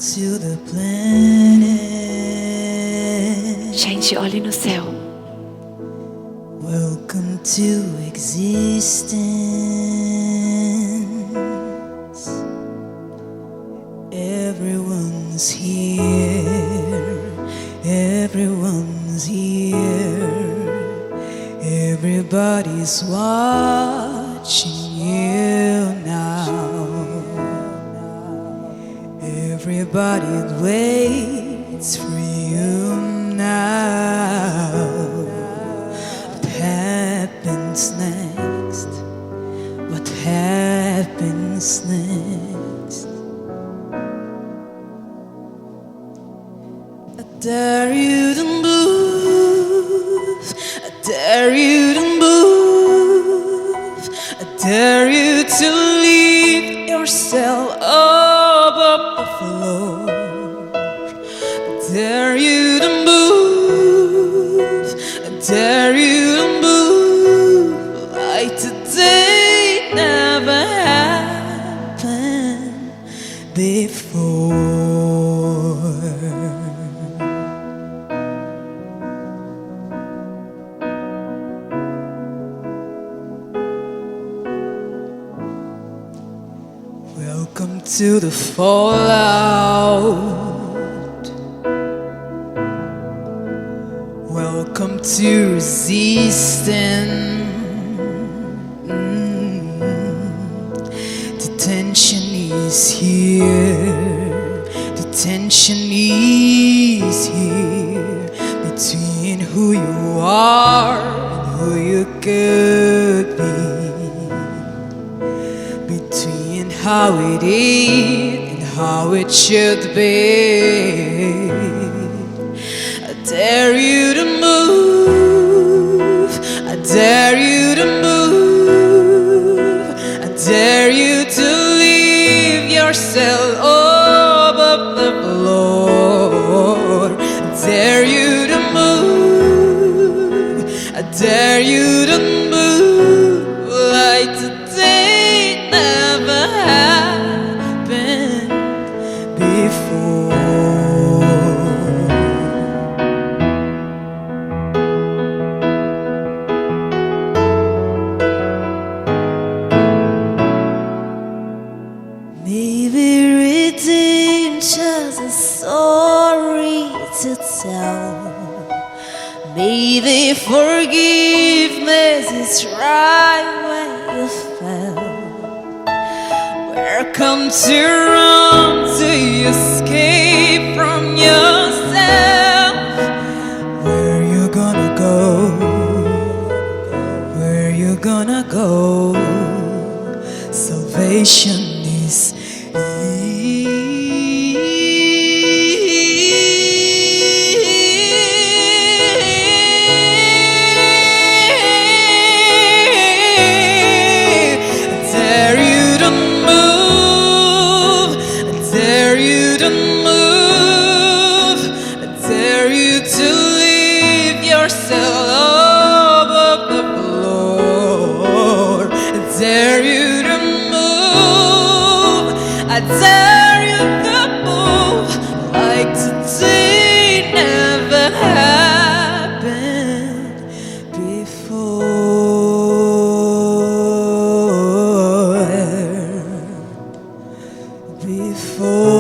to the planet. Gente, olhe no céu. Welcome to existence. Everyone's here. Everyone's here. Everybody's watching you now. Everybody waits for you now. What happens next? What happens next? I dare you to move. I dare you to move. I dare you to leave yourself above the floor. I dare you to move. I dare you to move like today never happened before. Welcome to the fallout. Welcome to resistance. The tension is here. The tension is here between who you are and who you could be. Between how it is and how it should be. I dare you to move. I dare you to move. I dare you to leave yourself above the floor. I dare you to move. I dare you to move like today never happened before. Maybe redemption's a story to tell. Maybe forgiveness is right where you fell. Where come to run to escape from yourself? Where you gonna go? Where you gonna go? Salvation is I dare you to move like today never happened before. Before.